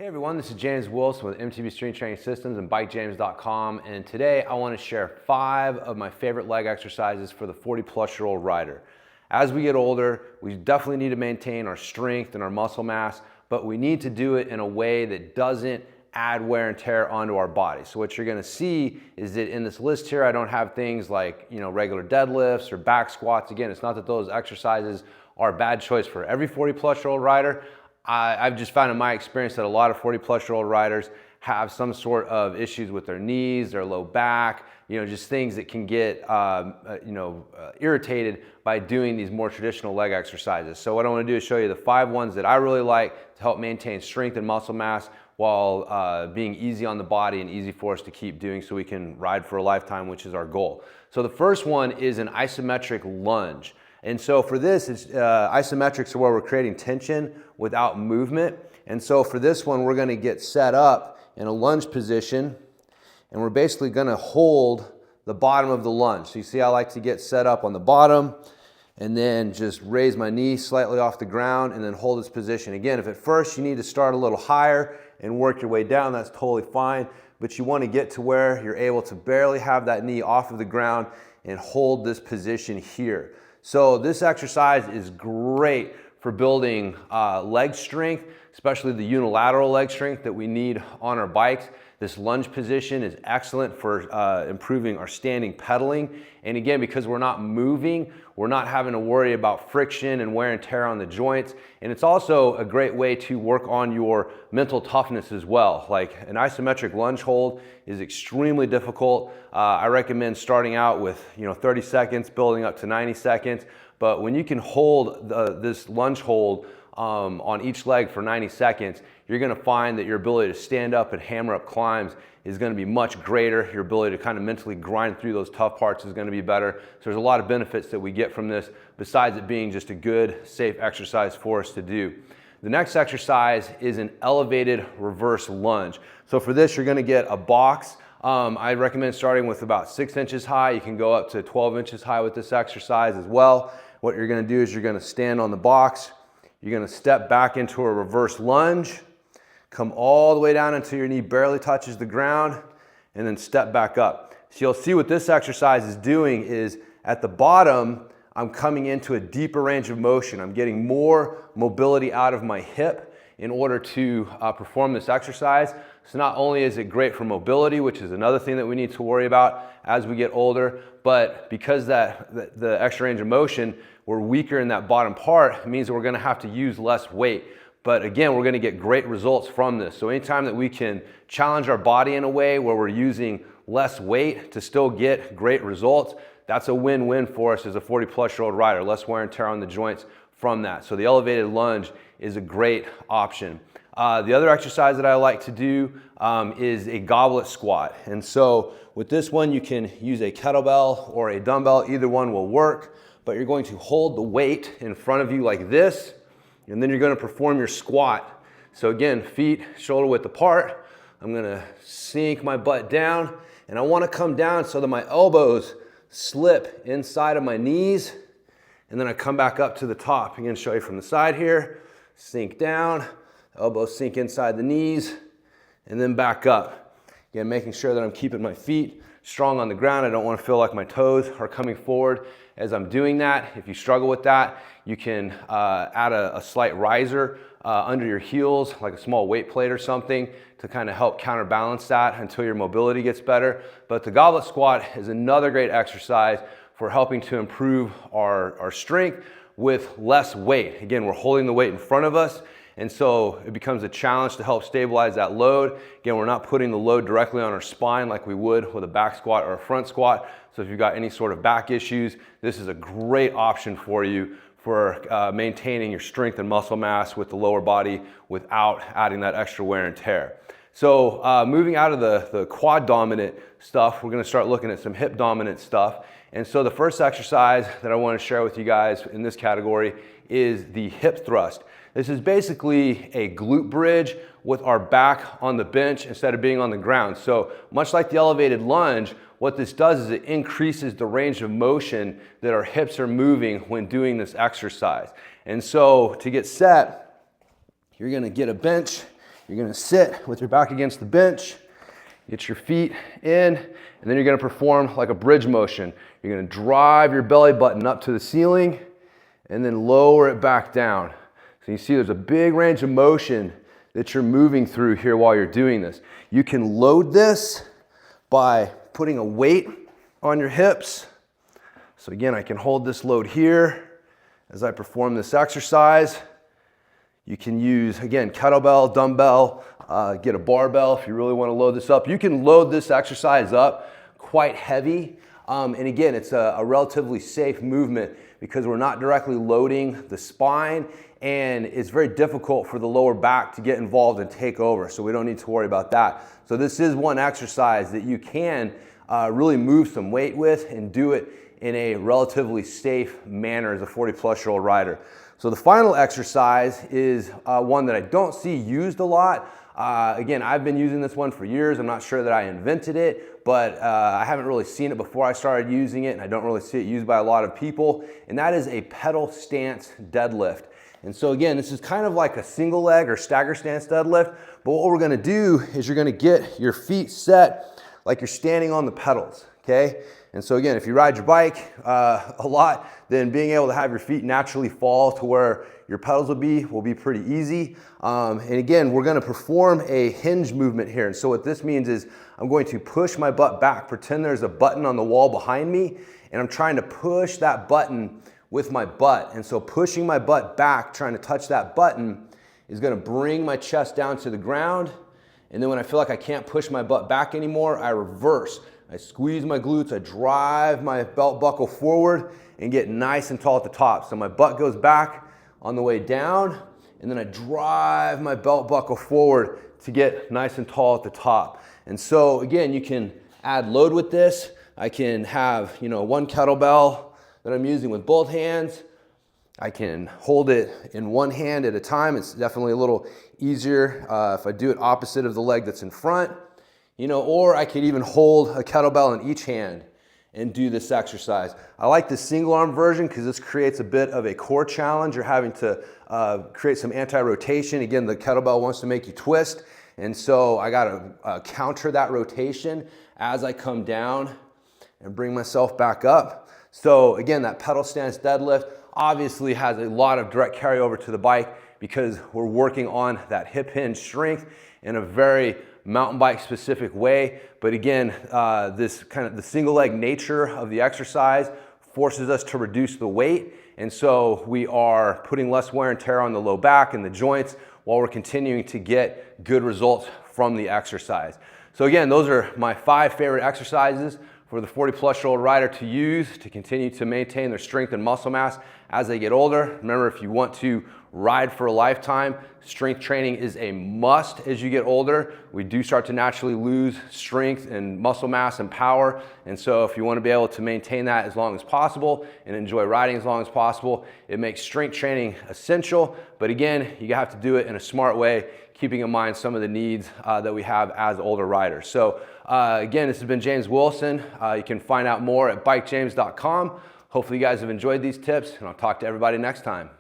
Hey everyone, this is James Wilson with MTB Strength Training Systems and BikeJames.com, and today I want to share 5 of my favorite leg exercises for the 40-plus-year-old rider. As we get older, we definitely need to maintain our strength and our muscle mass, but we need to do it in a way that doesn't add wear and tear onto our body. So what you're going to see is that in this list here, I don't have things like regular deadlifts or back squats. Again, it's not that those exercises are a bad choice for every 40-plus-year-old rider. I've just found in my experience that a lot of 40-plus-year-old riders have some sort of issues with their knees, their low back, just things that can get irritated by doing these more traditional leg exercises. So what I want to do is show you the 5 ones that I really like to help maintain strength and muscle mass while being easy on the body and easy for us to keep doing so we can ride for a lifetime, which is our goal. So the first one is an isometric lunge. And so for this, it's isometrics are where we're creating tension without movement. And so for this one, we're going to get set up in a lunge position, and we're basically going to hold the bottom of the lunge. So you see I like to get set up on the bottom and then just raise my knee slightly off the ground and then hold this position. Again, if at first you need to start a little higher and work your way down, that's totally fine. But you want to get to where you're able to barely have that knee off of the ground and hold this position here. So this exercise is great for building leg strength, especially the unilateral leg strength that we need on our bikes. This lunge position is excellent for improving our standing pedaling. And again, because we're not moving, we're not having to worry about friction and wear and tear on the joints. And it's also a great way to work on your mental toughness as well. Like an isometric lunge hold is extremely difficult. I recommend starting out with 30 seconds, building up to 90 seconds. But when you can hold this lunge hold on each leg for 90 seconds, you're going to find that your ability to stand up and hammer up climbs is going to be much greater. Your ability to kind of mentally grind through those tough parts is going to be better. So there's a lot of benefits that we get from this, besides it being just a good, safe exercise for us to do. The next exercise is an elevated reverse lunge. So for this, you're going to get a box. I recommend starting with about 6 inches high. You can go up to 12 inches high with this exercise as well. What you're going to do is you're going to stand on the box. You're going to step back into a reverse lunge, come all the way down until your knee barely touches the ground, and then step back up. So you'll see what this exercise is doing is at the bottom, I'm coming into a deeper range of motion. I'm getting more mobility out of my hip in order to perform this exercise. So not only is it great for mobility, which is another thing that we need to worry about as we get older, but because the extra range of motion, we're weaker in that bottom part, it means that we're going to have to use less weight. But again, we're going to get great results from this. So anytime that we can challenge our body in a way where we're using less weight to still get great results, that's a win-win for us as a 40-plus-year-old rider. Less wear and tear on the joints from that. So the elevated lunge is a great option. The other exercise that I like to do is a goblet squat. And so with this one, you can use a kettlebell or a dumbbell. Either one will work. But you're going to hold the weight in front of you like this, and then you're going to perform your squat. So again, feet shoulder width apart. I'm going to sink my butt down, and I want to come down so that my elbows slip inside of my knees, and then I come back up to the top. Again, show you from the side here. Sink down, elbows sink inside the knees, and then back up. Again, making sure that I'm keeping my feet strong on the ground. I don't want to feel like my toes are coming forward as I'm doing that. If you struggle with that, you can add a slight riser under your heels, like a small weight plate or something, to kind of help counterbalance that until your mobility gets better. But the goblet squat is another great exercise for helping to improve our strength with less weight. Again, we're holding the weight in front of us, and so it becomes a challenge to help stabilize that load. Again, we're not putting the load directly on our spine like we would with a back squat or a front squat. So if you've got any sort of back issues, this is a great option for you for maintaining your strength and muscle mass with the lower body without adding that extra wear and tear. So moving out of the quad dominant stuff, we're going to start looking at some hip dominant stuff. And so the first exercise that I want to share with you guys in this category is the hip thrust. This is basically a glute bridge with our back on the bench instead of being on the ground. So much like the elevated lunge, what this does is it increases the range of motion that our hips are moving when doing this exercise. And so to get set, you're going to get a bench You're gonna sit with your back against the bench, get your feet in, and then you're gonna perform like a bridge motion. You're gonna drive your belly button up to the ceiling and then lower it back down. So you see there's a big range of motion that you're moving through here while you're doing this. You can load this by putting a weight on your hips. So again, I can hold this load here as I perform this exercise. You can use, again, kettlebell, dumbbell, get a barbell if you really want to load this up. You can load this exercise up quite heavy. And again, it's a relatively safe movement because we're not directly loading the spine, and it's very difficult for the lower back to get involved and take over. So we don't need to worry about that. So this is one exercise that you can really move some weight with and do it in a relatively safe manner as a 40-plus-year-old rider. So the final exercise is one that I don't see used a lot. Again, I've been using this one for years. I'm not sure that I invented it, but I haven't really seen it before I started using it, and I don't really see it used by a lot of people, and that is a pedal stance deadlift. And so again, this is kind of like a single leg or stagger stance deadlift, but what we're gonna do is you're gonna get your feet set like you're standing on the pedals, okay? And so again, if you ride your bike a lot, then being able to have your feet naturally fall to where your pedals will be pretty easy. And again, we're gonna perform a hinge movement here. And so what this means is I'm going to push my butt back, pretend there's a button on the wall behind me, and I'm trying to push that button with my butt. And so pushing my butt back, trying to touch that button, is gonna bring my chest down to the ground. And then when I feel like I can't push my butt back anymore, I reverse. I squeeze my glutes, I drive my belt buckle forward and get nice and tall at the top. So my butt goes back on the way down, and then I drive my belt buckle forward to get nice and tall at the top. And so again, you can add load with this. I can have, one kettlebell that I'm using with both hands. I can hold it in one hand at a time. It's definitely a little easier if I do it opposite of the leg that's in front. Or I could even hold a kettlebell in each hand and do this exercise. I like the single arm version because this creates a bit of a core challenge. You're having to create some anti-rotation. Again, the kettlebell wants to make you twist. And so I gotta counter that rotation as I come down and bring myself back up. So again, that pedal stance deadlift obviously has a lot of direct carryover to the bike because we're working on that hip hinge strength in a very mountain bike specific way. But again, this kind of the single leg nature of the exercise forces us to reduce the weight. And so we are putting less wear and tear on the low back and the joints while we're continuing to get good results from the exercise. So again, those are my 5 favorite exercises for the 40-plus-year-old rider to use to continue to maintain their strength and muscle mass as they get older. Remember, if you want to ride for a lifetime, strength training is a must as you get older. We do start to naturally lose strength and muscle mass and power. And so if you want to be able to maintain that as long as possible and enjoy riding as long as possible, it makes strength training essential. But again, you have to do it in a smart way, keeping in mind some of the needs that we have as older riders. So again, this has been James Wilson. You can find out more at bikejames.com. Hopefully you guys have enjoyed these tips, and I'll talk to everybody next time.